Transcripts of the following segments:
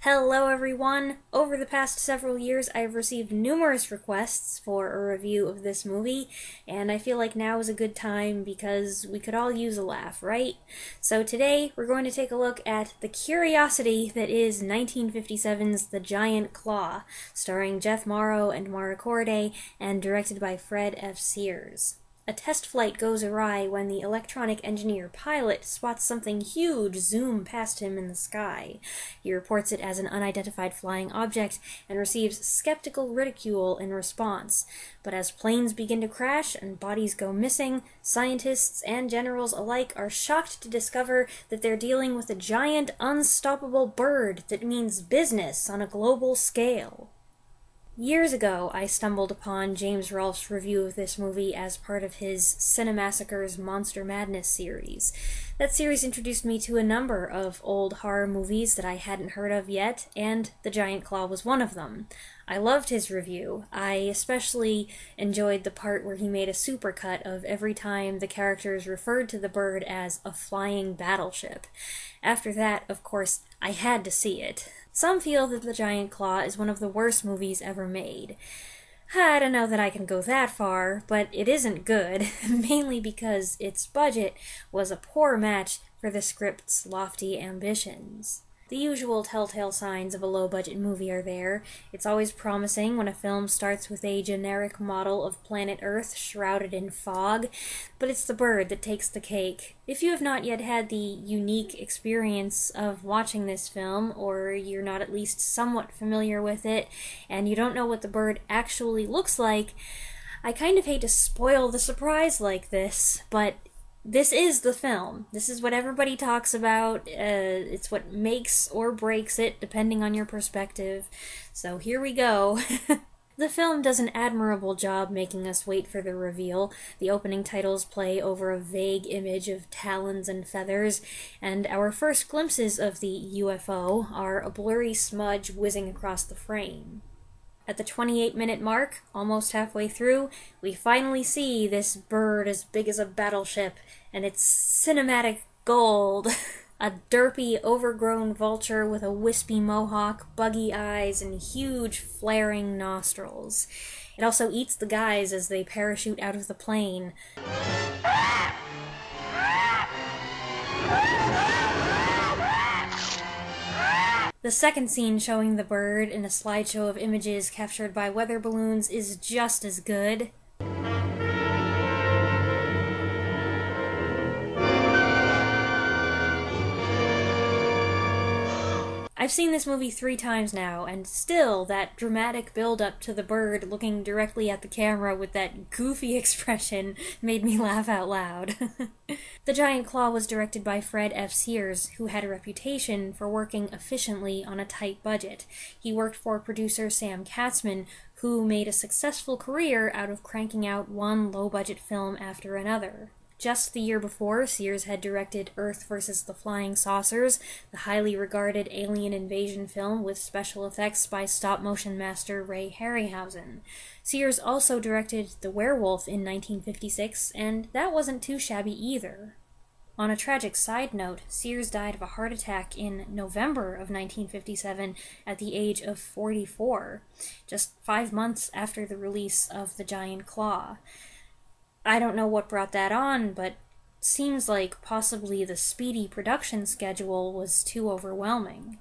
Hello everyone! Over the past several years I've received numerous requests for a review of this movie, and I feel like now is a good time because we could all use a laugh, right? So today we're going to take a look at the curiosity that is 1957's The Giant Claw, starring Jeff Morrow and Mara Corday, and directed by Fred F. Sears. A test flight goes awry when the electronic engineer pilot spots something huge zoom past him in the sky. He reports it as an unidentified flying object and receives skeptical ridicule in response. But as planes begin to crash and bodies go missing, scientists and generals alike are shocked to discover that they're dealing with a giant, unstoppable bird that means business on a global scale. Years ago, I stumbled upon James Rolfe's review of this movie as part of his Cinemassacre's Monster Madness series. That series introduced me to a number of old horror movies that I hadn't heard of yet, and The Giant Claw was one of them. I loved his review. I especially enjoyed the part where he made a supercut of every time the characters referred to the bird as a flying battleship. After that, of course, I had to see it. Some feel that The Giant Claw is one of the worst movies ever made. I don't know that I can go that far, but it isn't good, mainly because its budget was a poor match for the script's lofty ambitions. The usual telltale signs of a low-budget movie are there. It's always promising when a film starts with a generic model of planet Earth shrouded in fog, but it's the bird that takes the cake. If you have not yet had the unique experience of watching this film, or you're not at least somewhat familiar with it, and you don't know what the bird actually looks like, I kind of hate to spoil the surprise like this, but this is the film. This is what everybody talks about. It's what makes or breaks it, depending on your perspective. So here we go. The film does an admirable job making us wait for the reveal. The opening titles play over a vague image of talons and feathers, and our first glimpses of the UFO are a blurry smudge whizzing across the frame. At the 28-minute mark, almost halfway through, we finally see this bird as big as a battleship, and it's cinematic gold. A derpy, overgrown vulture with a wispy mohawk, buggy eyes, and huge, flaring nostrils. It also eats the guys as they parachute out of the plane. The second scene showing the bird in a slideshow of images captured by weather balloons is just as good. I've seen this movie 3 times now, and still that dramatic build-up to the bird looking directly at the camera with that goofy expression made me laugh out loud. The Giant Claw was directed by Fred F. Sears, who had a reputation for working efficiently on a tight budget. He worked for producer Sam Katzman, who made a successful career out of cranking out one low-budget film after another. Just the year before, Sears had directed Earth vs. the Flying Saucers, the highly regarded alien invasion film with special effects by stop-motion master Ray Harryhausen. Sears also directed The Werewolf in 1956, and that wasn't too shabby either. On a tragic side note, Sears died of a heart attack in November of 1957 at the age of 44, just 5 months after the release of The Giant Claw. I don't know what brought that on, but seems like possibly the speedy production schedule was too overwhelming.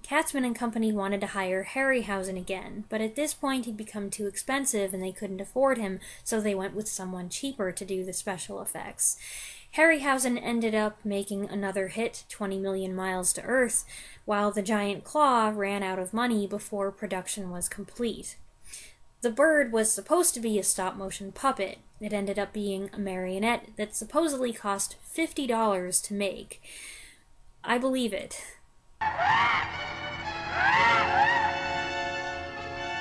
Katzman and company wanted to hire Harryhausen again, but at this point he'd become too expensive and they couldn't afford him, so they went with someone cheaper to do the special effects. Harryhausen ended up making another hit, 20 Million Miles to Earth, while The Giant Claw ran out of money before production was complete. The bird was supposed to be a stop-motion puppet. It ended up being a marionette that supposedly cost $50 to make. I believe it.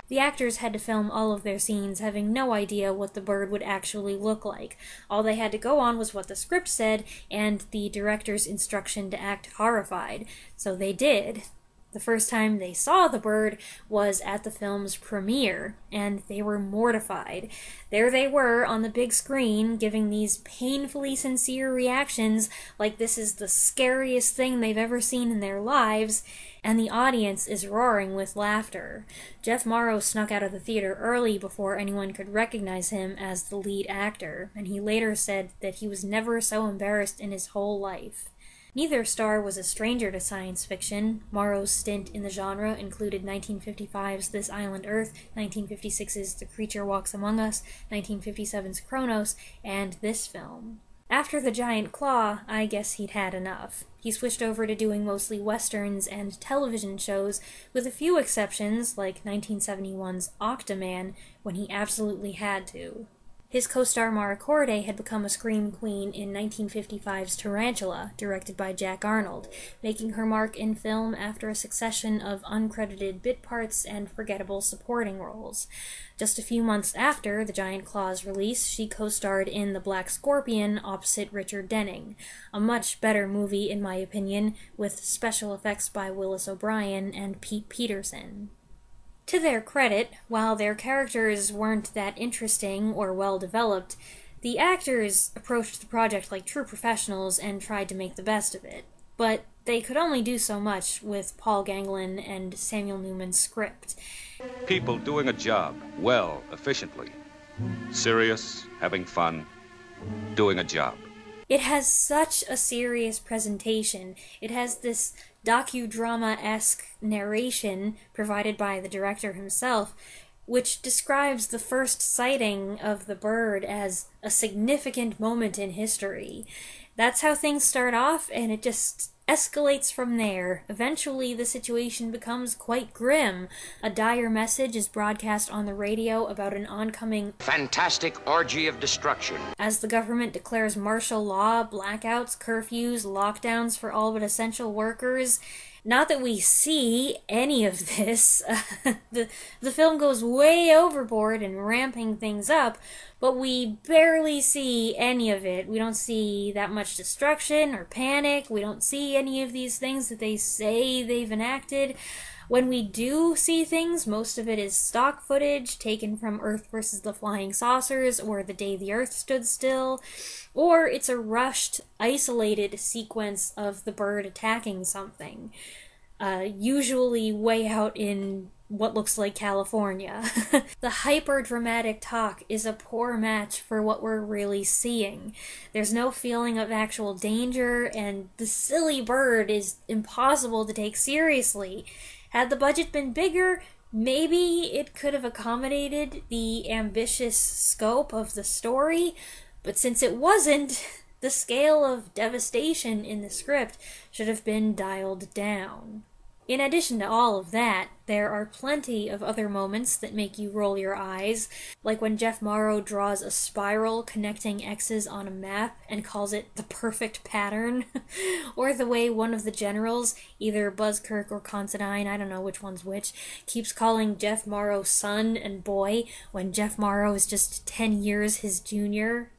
The actors had to film all of their scenes having no idea what the bird would actually look like. All they had to go on was what the script said and the director's instruction to act horrified. So they did. The first time they saw the bird was at the film's premiere, and they were mortified. There they were on the big screen giving these painfully sincere reactions like this is the scariest thing they've ever seen in their lives, and the audience is roaring with laughter. Jeff Morrow snuck out of the theater early before anyone could recognize him as the lead actor, and he later said that he was never so embarrassed in his whole life. Neither star was a stranger to science fiction. Morrow's stint in the genre included 1955's This Island Earth, 1956's The Creature Walks Among Us, 1957's Kronos, and this film. After The Giant Claw, I guess he'd had enough. He switched over to doing mostly westerns and television shows, with a few exceptions, like 1971's Octoman, when he absolutely had to. His co-star Mara Corday had become a scream queen in 1955's Tarantula, directed by Jack Arnold, making her mark in film after a succession of uncredited bit parts and forgettable supporting roles. Just a few months after The Giant Claw's release, she co-starred in The Black Scorpion opposite Richard Denning, a much better movie in my opinion, with special effects by Willis O'Brien and Pete Peterson. To their credit, while their characters weren't that interesting or well-developed, the actors approached the project like true professionals and tried to make the best of it. But they could only do so much with Paul Ganglin and Samuel Newman's script. People doing a job, well, efficiently. Serious, having fun, doing a job. It has such a serious presentation. It has this docudrama-esque narration provided by the director himself, which describes the first sighting of the bird as a significant moment in history. That's how things start off, and it just escalates from there. Eventually, the situation becomes quite grim. A dire message is broadcast on the radio about an oncoming fantastic orgy of destruction. As the government declares martial law, blackouts, curfews, lockdowns for all but essential workers. Not that we see any of this. The film goes way overboard in ramping things up, but we barely see any of it. We don't see that much destruction or panic. We don't see any of these things that they say they've enacted. When we do see things, most of it is stock footage taken from Earth vs. the Flying Saucers or The Day the Earth Stood Still, or it's a rushed, isolated sequence of the bird attacking something, usually way out in what looks like California. The hyper-dramatic talk is a poor match for what we're really seeing. There's no feeling of actual danger, and the silly bird is impossible to take seriously. Had the budget been bigger, maybe it could have accommodated the ambitious scope of the story, but since it wasn't, the scale of devastation in the script should have been dialed down. In addition to all of that, there are plenty of other moments that make you roll your eyes, like when Jeff Morrow draws a spiral connecting X's on a map and calls it the perfect pattern, or the way one of the generals, either Buzzkirk or Considine, I don't know which one's which, keeps calling Jeff Morrow son and boy when Jeff Morrow is just 10 years his junior.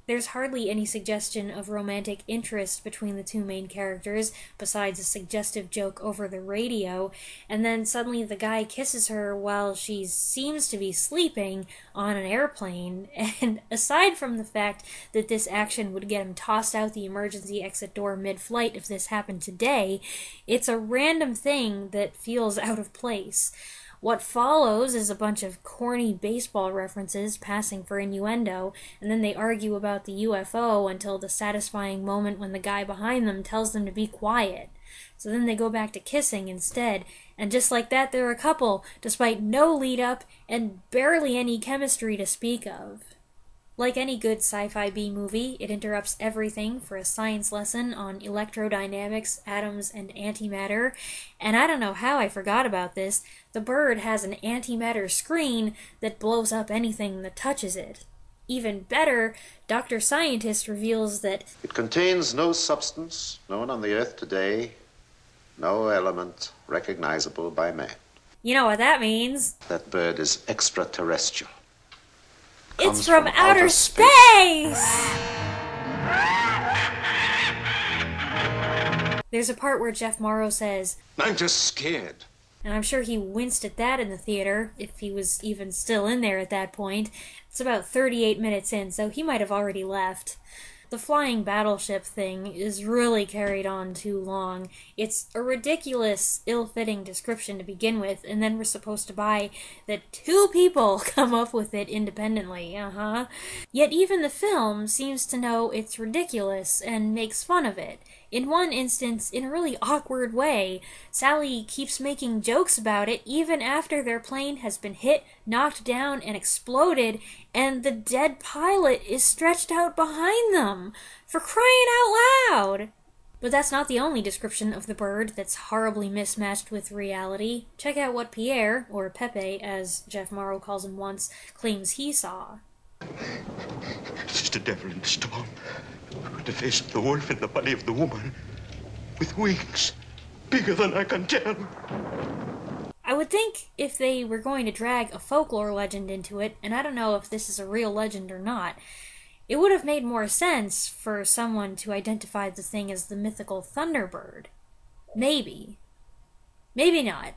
There's hardly any suggestion of romantic interest between the two main characters, besides a suggestive joke over the radio, and then suddenly the guy kisses her while she seems to be sleeping on an airplane, and aside from the fact that this action would get him tossed out the emergency exit door mid-flight if this happened today, it's a random thing that feels out of place. What follows is a bunch of corny baseball references passing for innuendo, and then they argue about the UFO until the satisfying moment when the guy behind them tells them to be quiet. So then they go back to kissing instead, and just like that they're a couple, despite no lead-up and barely any chemistry to speak of. Like any good sci-fi B-movie, it interrupts everything for a science lesson on electrodynamics, atoms, and antimatter, and I don't know how I forgot about this, the bird has an antimatter screen that blows up anything that touches it. Even better, Dr. Scientist reveals that it contains no substance known on the Earth today, no element recognizable by man. You know what that means. That bird is extraterrestrial. It's from outer space! There's a part where Jeff Morrow says, "I'm just scared." and I'm sure he winced at that in the theater, if he was even still in there at that point. It's about 38 minutes in, so he might have already left. The flying battleship thing is really carried on too long. It's a ridiculous, ill-fitting description to begin with, and then we're supposed to buy that 2 people come up with it independently, Yet even the film seems to know it's ridiculous and makes fun of it. In one instance, in a really awkward way, Sally keeps making jokes about it even after their plane has been hit, knocked down, and exploded, and the dead pilot is stretched out behind them. For crying out loud! But that's not the only description of the bird that's horribly mismatched with reality. Check out what Pierre, or Pepe, as Jeff Morrow calls him once, claims he saw. It's just a devil in the storm. With the face of the wolf and the body of the woman. With wings bigger than I can tell. I would think if they were going to drag a folklore legend into it, and I don't know if this is a real legend or not, it would have made more sense for someone to identify the thing as the mythical Thunderbird. Maybe. Maybe not.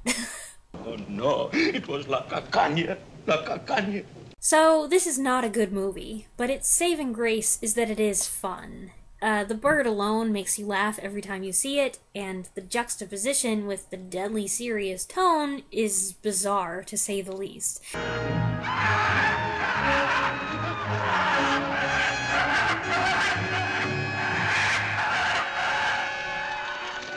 Oh no, it was La Cacaña. La Cacaña. So, this is not a good movie, but its saving grace is that it is fun. The bird alone makes you laugh every time you see it, and the juxtaposition with the deadly serious tone is bizarre, to say the least.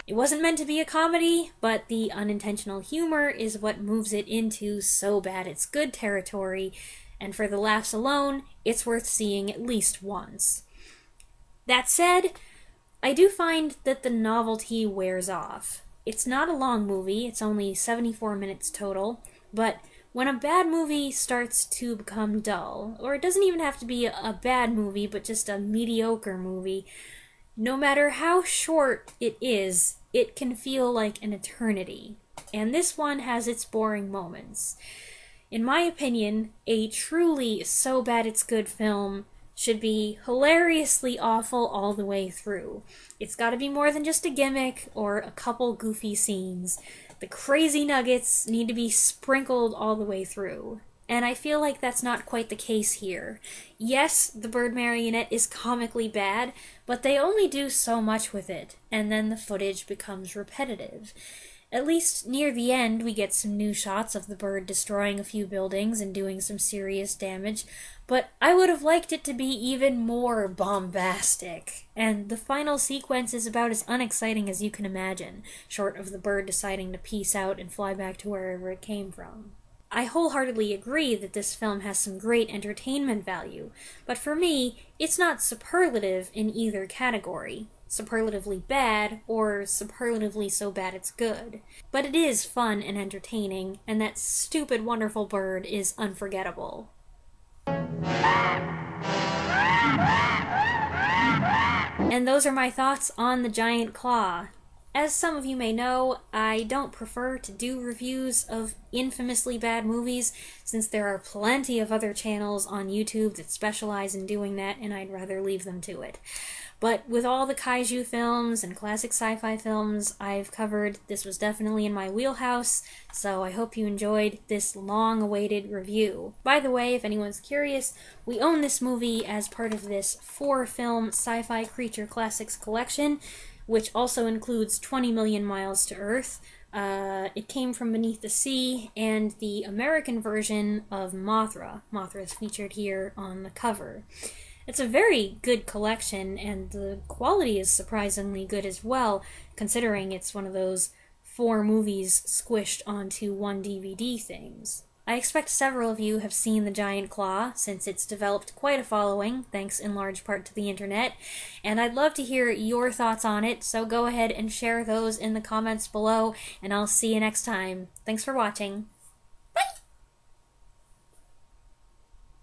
It wasn't meant to be a comedy, but the unintentional humor is what moves it into so bad it's good territory, and for the laughs alone, it's worth seeing at least once. That said, I do find that the novelty wears off. It's not a long movie, it's only 74 minutes total, but when a bad movie starts to become dull, or it doesn't even have to be a bad movie, but just a mediocre movie, no matter how short it is, it can feel like an eternity. And this one has its boring moments. In my opinion, a truly so bad it's good film should be hilariously awful all the way through. It's gotta be more than just a gimmick or a couple goofy scenes. The crazy nuggets need to be sprinkled all the way through. And I feel like that's not quite the case here. Yes, the bird marionette is comically bad, but they only do so much with it, and then the footage becomes repetitive. At least near the end, we get some new shots of the bird destroying a few buildings and doing some serious damage, but I would have liked it to be even more bombastic. And the final sequence is about as unexciting as you can imagine, short of the bird deciding to peace out and fly back to wherever it came from. I wholeheartedly agree that this film has some great entertainment value, but for me, it's not superlative in either category. Superlatively bad, or superlatively so bad it's good. But it is fun and entertaining, and that stupid wonderful bird is unforgettable. And those are my thoughts on The Giant Claw. As some of you may know, I don't prefer to do reviews of infamously bad movies, since there are plenty of other channels on YouTube that specialize in doing that, and I'd rather leave them to it. But with all the kaiju films and classic sci-fi films I've covered, this was definitely in my wheelhouse, so I hope you enjoyed this long-awaited review. By the way, if anyone's curious, we own this movie as part of this 4-film sci-fi creature classics collection, which also includes 20 Million Miles to Earth. It came from Beneath the Sea, and the American version of Mothra. Mothra is featured here on the cover. It's a very good collection, and the quality is surprisingly good as well, considering it's one of those 4 movies squished onto 1 DVD things. I expect several of you have seen The Giant Claw, since it's developed quite a following, thanks in large part to the internet, and I'd love to hear your thoughts on it, so go ahead and share those in the comments below, and I'll see you next time. Thanks for watching.